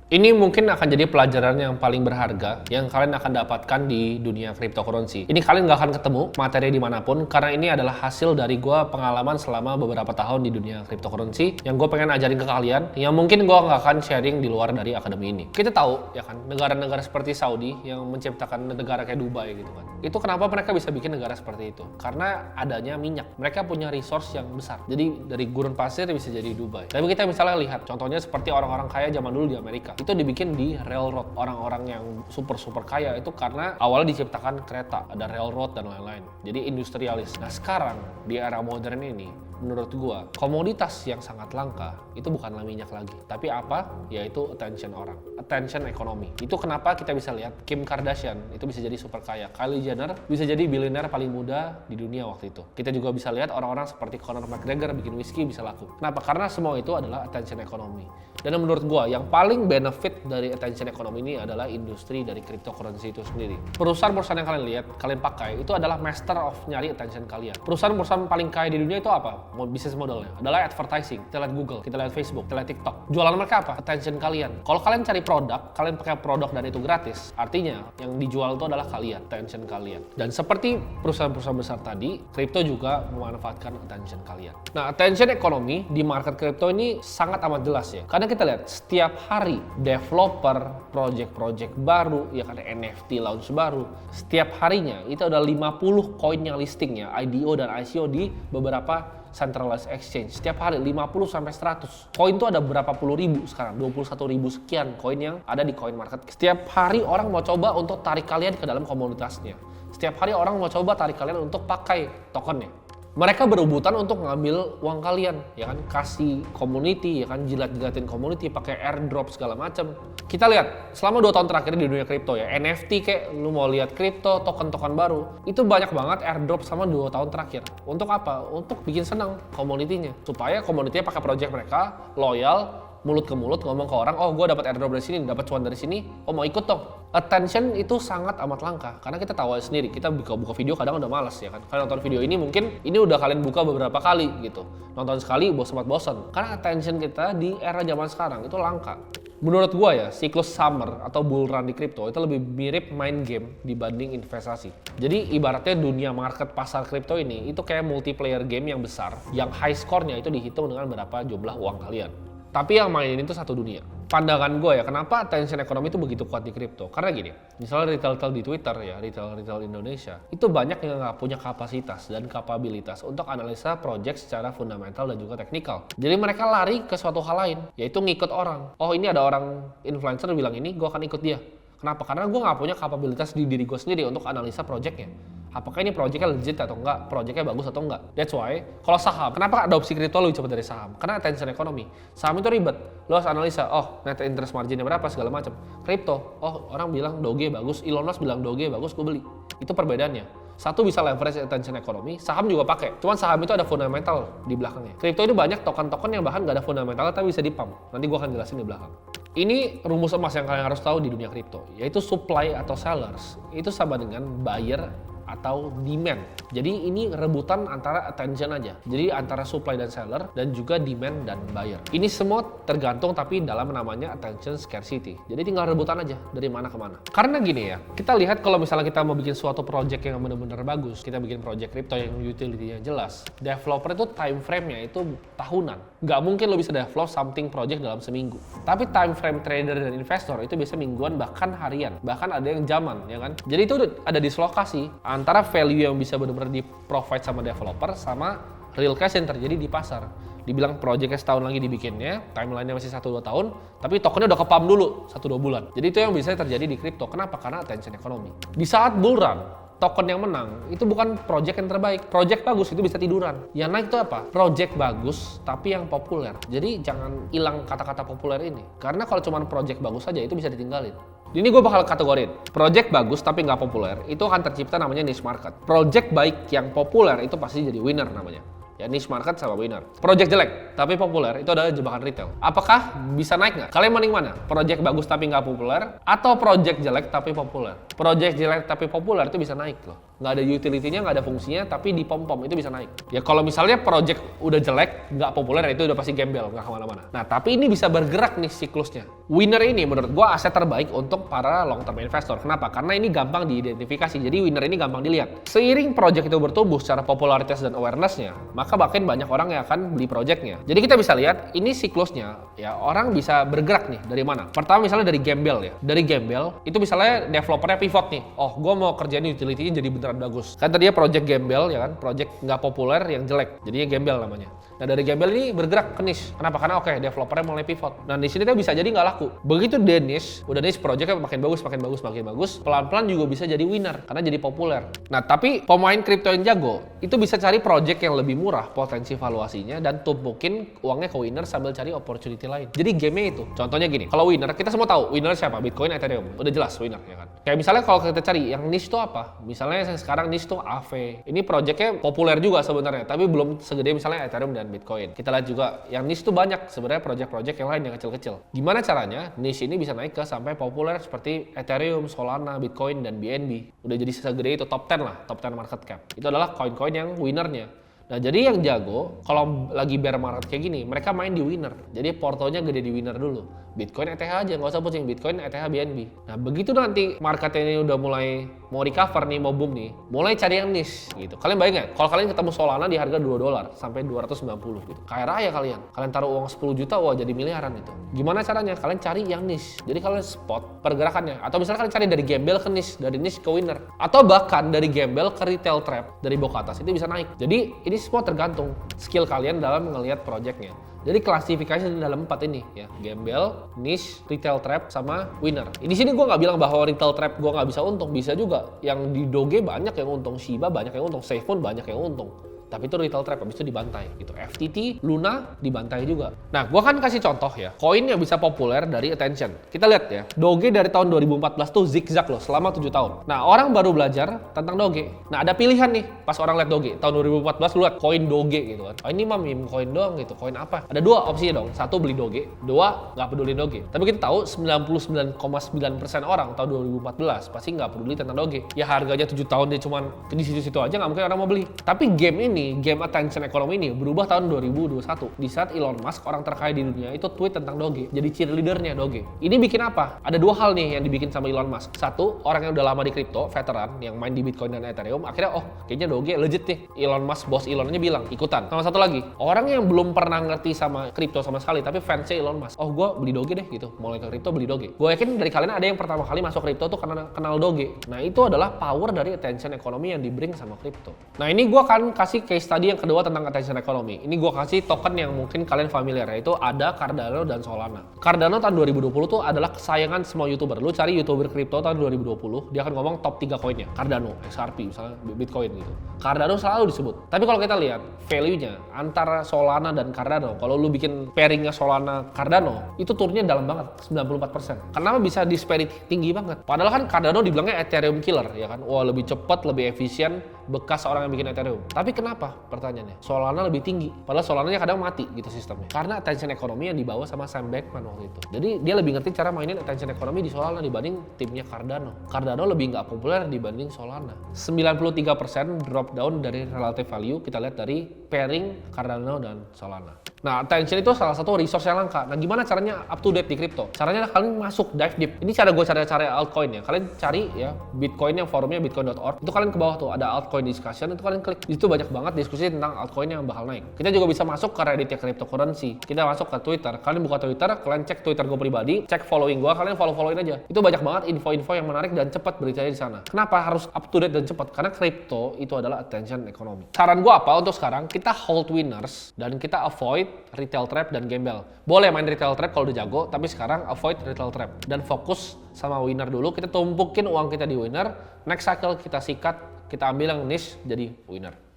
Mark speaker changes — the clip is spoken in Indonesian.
Speaker 1: Ini mungkin akan jadi pelajaran yang paling berharga yang kalian akan dapatkan di dunia cryptocurrency. Ini kalian nggak akan ketemu materi dimanapun karena ini adalah hasil dari gue pengalaman selama beberapa tahun di dunia cryptocurrency yang gue pengen ajarin ke kalian yang mungkin gue nggak akan sharing di luar dari akademi ini. Kita tahu ya kan, negara-negara seperti Saudi yang menciptakan negara kayak Dubai gitu kan. Itu kenapa mereka bisa bikin negara seperti itu? Karena adanya minyak. Mereka punya resource yang besar. Jadi dari gurun pasir bisa jadi Dubai. Tapi kita misalnya lihat contohnya seperti orang-orang kaya zaman dulu di Amerika. Itu dibikin di railroad. Orang-orang yang super kaya itu karena awalnya diciptakan kereta, ada railroad dan lain-lain. Jadi industrialis. Nah sekarang di era modern ini, menurut gua komoditas yang sangat langka itu bukanlah minyak lagi, tapi apa? Yaitu attention orang, attention ekonomi. Itu kenapa kita bisa lihat Kim Kardashian itu bisa jadi super kaya, Kylie Jenner bisa jadi bilioner paling muda di dunia waktu itu. Kita juga bisa lihat orang-orang seperti Conor McGregor bikin whisky bisa laku. Kenapa? Karena semua itu adalah attention ekonomi. Dan menurut gua yang paling benefit dari attention ekonomi ini adalah industri dari cryptocurrency itu sendiri. Perusahaan-perusahaan yang kalian lihat, kalian pakai itu adalah master of nyari attention kalian. Perusahaan-perusahaan paling kaya di dunia itu apa? Bisnis modelnya adalah advertising. Kita lihat Google, kita lihat Facebook, kita lihat TikTok. Jualan mereka apa? Attention kalian. Kalau kalian cari produk, kalian pakai produk dan itu gratis, artinya yang dijual itu adalah kalian, attention kalian. Dan seperti perusahaan-perusahaan besar tadi, kripto juga memanfaatkan attention kalian. Nah, attention ekonomi di market kripto ini sangat amat jelas ya. Karena kita lihat setiap hari developer, project-project baru, ya kan NFT launch baru, setiap harinya itu ada 50 koin yang listingnya, IDO dan ICO di beberapa centralized exchange. Setiap hari 50 sampai 100. Koin tuh ada berapa puluh ribu sekarang, 21.000 sekian koin yang ada di coin market. Setiap hari orang mau coba untuk tarik kalian ke dalam komunitasnya. Setiap hari orang mau coba tarik kalian untuk pakai tokennya. Mereka berebutan untuk ngambil uang kalian, ya kan, kasih community, ya kan, jilat-jilatin community, pakai airdrop segala macam. Kita lihat selama 2 tahun terakhir di dunia kripto ya, NFT kayak lu mau lihat kripto, token-token baru, itu banyak banget airdrop sama 2 tahun terakhir. Untuk apa? Untuk bikin senang community-nya, supaya community-nya pakai project mereka, loyal, mulut ke mulut ngomong ke orang, oh gue dapat airdrop dari sini, dapat cuan dari sini, oh mau ikut dong. Attention itu sangat amat langka, karena kita tahu sendiri, kita buka video kadang udah males ya kan. Kalian nonton video ini mungkin ini udah kalian buka beberapa kali gitu, nonton sekali bosan, karena attention kita di era zaman sekarang itu langka. Menurut gua ya, siklus summer atau bull run di kripto itu lebih mirip main game dibanding investasi. Jadi ibaratnya dunia market pasar kripto ini itu kayak multiplayer game yang besar, yang high score-nya itu dihitung dengan berapa jumlah uang kalian. Tapi yang mainin itu satu dunia. Pandangan gue ya, kenapa attention ekonomi itu begitu kuat di kripto? Karena gini, misalnya retail di Twitter ya, retail Indonesia, itu banyak yang nggak punya kapasitas dan kapabilitas untuk analisa project secara fundamental dan juga teknikal. Jadi mereka lari ke suatu hal lain, yaitu ngikut orang. Oh ini ada orang influencer bilang ini, gue akan ikut dia. Kenapa? Karena gue nggak punya kapabilitas di diri gue sendiri untuk analisa projectnya. Apakah ini projectnya legit atau enggak, projectnya bagus atau enggak. That's why, kalau saham, kenapa adopsi kripto lebih cepat dari saham? Karena attention ekonomi. Saham itu ribet, lo harus analisa, oh net interest marginnya berapa, segala macam. Kripto, oh orang bilang Doge bagus, Elon Musk bilang Doge bagus, gue beli. Itu perbedaannya. Satu bisa leverage attention ekonomi, saham juga pakai. Cuman saham itu ada fundamental di belakangnya. Kripto itu banyak token-token yang bahkan nggak ada fundamental tapi bisa dipump. Nanti gue akan jelasin di belakang. Ini rumus emas yang kalian harus tahu di dunia kripto, yaitu supply atau sellers itu sama dengan buyer atau demand. Jadi ini rebutan antara attention aja. Jadi antara supply dan seller dan juga demand dan buyer. Ini semua tergantung tapi dalam namanya attention scarcity. Jadi tinggal rebutan aja dari mana ke mana. Karena gini ya, kita lihat kalau misalnya kita mau bikin suatu project yang benar-benar bagus, kita bikin project crypto yang utility-nya jelas, developer itu time frame-nya itu tahunan. Nggak mungkin lo bisa develop something project dalam seminggu. Tapi time frame trader dan investor itu biasa mingguan bahkan harian. Bahkan ada yang zaman ya kan. Jadi itu ada dislokasi antara value yang bisa benar-benar di-provide sama developer sama real cash yang terjadi di pasar. Dibilang projectnya setahun lagi dibikinnya, timeline-nya masih 1-2 tahun, tapi tokennya udah ke-pump dulu 1-2 bulan. Jadi itu yang bisa terjadi di kripto. Kenapa? Karena attention ekonomi. Di saat bull run, token yang menang itu bukan project yang terbaik. Project bagus itu bisa tiduran. Yang naik itu apa? Project bagus tapi yang populer. Jadi jangan hilang kata-kata populer ini. Karena kalau cuma project bagus saja itu bisa ditinggalin. Ini gue bakal kategorin. Project bagus tapi nggak populer itu akan tercipta namanya niche market. Project baik yang populer itu pasti jadi winner namanya. Ya niche market sama winner. Project jelek tapi populer itu adalah jebakan retail. Apakah bisa naik nggak? Kalian mending mana? Project bagus tapi nggak populer atau project jelek tapi populer? Project jelek tapi populer itu bisa naik loh. Nggak ada utility-nya, nggak ada fungsinya, tapi di pom-pom itu bisa naik. Ya kalau misalnya project udah jelek, nggak populer, itu udah pasti gembel, nggak kemana-mana. Nah tapi ini bisa bergerak nih siklusnya. Winner ini menurut gua aset terbaik untuk para long term investor. Kenapa? Karena ini gampang diidentifikasi. Jadi winner ini gampang dilihat. Seiring project itu bertumbuh secara popularitas dan awareness-nya, maka makin banyak orang yang akan beli projectnya. Jadi kita bisa lihat ini siklusnya, ya orang bisa bergerak nih dari mana? Pertama misalnya dari Gembel ya. Dari Gembel itu misalnya developernya pivot nih. Oh, gua mau kerjain utility-nya jadi beneran bagus. Kan tadinya project Gembel ya kan, project nggak populer yang jelek. Jadinya Gembel namanya. Nah dari Gembel ini bergerak ke niche. Kenapa? Karena oke, developernya mulai pivot. Nah di sini tuh bisa jadi nggak laku. Begitu dia niche, udah niche projectnya makin bagus, pelan-pelan juga bisa jadi winner karena jadi populer. Nah tapi pemain kripto yang jago itu bisa cari project yang lebih murah potensi valuasinya dan tumpukin uangnya ke winner sambil cari opportunity lain. Jadi game-nya itu. Contohnya gini, kalau winner kita semua tahu winner siapa? Bitcoin, Ethereum. Udah jelas winner ya kan. Kayak misalnya kalau kita cari yang niche itu apa? Misalnya sekarang niche itu AV. Ini projectnya populer juga sebenarnya, tapi belum segede misalnya Ethereum dan Bitcoin. Kita lihat juga yang niche itu banyak sebenarnya project-project yang lain yang kecil-kecil. Gimana caranya niche ini bisa naik ke sampai populer seperti Ethereum, Solana, Bitcoin, dan BNB. Udah jadi segede itu top 10 lah, top 10 market cap. Itu adalah koin-koin yang winnernya. Nah jadi yang jago, kalau lagi bear market kayak gini, mereka main di winner. Jadi portonya gede di winner dulu. Bitcoin, ETH aja, nggak usah pusing. Bitcoin, ETH, BNB. Nah begitu nanti marketnya ini udah mulai mau recover nih, mau boom nih, mulai cari yang niche gitu. Kalian bayangin nggak? Kalau kalian ketemu Solana di harga $2 sampai 290 gitu. Kaya raya kalian. Kalian taruh uang 10 juta, wah jadi miliaran itu. Gimana caranya? Kalian cari yang niche. Jadi kalian spot pergerakannya. Atau misalnya kalian cari dari Gembel ke niche, dari niche ke winner. Atau bahkan dari Gembel ke retail trap, dari bawah ke atas itu bisa naik. Jadi ini semua tergantung skill kalian dalam ngelihat projectnya. Jadi klasifikasi dalam 4 ini ya, Gembel, niche, retail trap, sama winner. Di sini gue nggak bilang bahwa retail trap gue nggak bisa untung, bisa juga. Yang di Doge banyak yang untung, Shiba banyak yang untung, SafeMoon banyak yang untung. Tapi itu retail trap, habis itu dibantai gitu. FTT, Luna dibantai juga. Nah, gua kan kasih contoh ya, koin yang bisa populer dari attention. Kita lihat ya, Doge dari tahun 2014 tuh zigzag loh selama 7 tahun. Nah, orang baru belajar tentang Doge. Nah, ada pilihan nih pas orang lihat Doge. Tahun 2014 lu lihat koin Doge gitu kan. Oh, ini mah meme koin doang gitu, koin apa? Ada dua opsinya dong. Satu beli Doge, dua nggak peduli Doge. Tapi kita tahu 99,9% orang tahun 2014 pasti nggak peduli tentang Doge. Ya harganya 7 tahun dia cuman di situ-situ aja nggak mungkin orang mau beli. Tapi game attention economy ini berubah tahun 2021 di saat Elon Musk, orang terkaya di dunia, itu tweet tentang Doge, jadi cheerleadernya Doge. Ini bikin apa? Ada dua hal nih yang dibikin sama Elon Musk. Satu, orang yang udah lama di kripto, veteran yang main di Bitcoin dan Ethereum, akhirnya kayaknya Doge legit nih. Elon Musk, bos Elonnya bilang ikutan. Sama satu lagi, orang yang belum pernah ngerti sama kripto sama sekali tapi fansnya Elon Musk, gue beli Doge deh gitu, mulai ke kripto beli Doge. Gue yakin dari kalian ada yang pertama kali masuk kripto tuh karena kenal Doge. Nah itu adalah power dari attention economy yang di-bring sama kripto. Nah ini gue akan kasih case study yang kedua tentang attention economy. Ini gue kasih token yang mungkin kalian familiar, yaitu ada Cardano dan Solana. Cardano tahun 2020 tuh adalah kesayangan semua YouTuber. Lu cari YouTuber kripto tahun 2020, dia akan ngomong top 3 koinnya. Cardano, XRP, misalnya Bitcoin gitu. Cardano selalu disebut. Tapi kalau kita lihat value-nya antara Solana dan Cardano, kalau lu bikin pairing-nya Solana Cardano, itu turunnya dalam banget, 94%. Kenapa bisa disparity tinggi banget? Padahal kan Cardano dibilangnya Ethereum killer, ya kan? Wah, lebih cepat, lebih efisien, bekas orang yang bikin Ethereum. Tapi kenapa? Pertanyaannya, Solana lebih tinggi. Padahal Solananya kadang mati gitu sistemnya. Karena attention economy yang dibawa sama Sam Bankman waktu itu. Jadi dia lebih ngerti cara mainin attention economy di Solana dibanding timnya Cardano. Cardano lebih nggak populer dibanding Solana. 93% drop down dari relative value kita lihat dari pairing Cardano dan Solana. Nah, attention itu salah satu resource yang langka. Nah, gimana caranya up to date di crypto? Caranya kalian masuk dive deep. Ini cara gue cari altcoin ya. Kalian cari ya Bitcoin yang forumnya bitcoin.org. Itu kalian ke bawah tuh ada altcoin discussion, itu kalian klik. Di situ banyak banget diskusi tentang altcoin yang bakal naik. Kita juga bisa masuk ke Reddit ya cryptocurrency. Kita masuk ke Twitter. Kalian buka Twitter, kalian cek Twitter gue pribadi, cek following gue, kalian follow-followin aja. Itu banyak banget info-info yang menarik dan cepat beritanya di sana. Kenapa harus up to date dan cepat? Karena crypto itu adalah attention economy. Saran gue apa untuk sekarang? Kita hold winners dan kita avoid retail trap dan gembel. Boleh main retail trap kalau udah jago, tapi sekarang avoid retail trap dan fokus sama winner dulu. Kita tumpukin uang kita di winner, next cycle kita sikat, kita ambil yang niche jadi winner.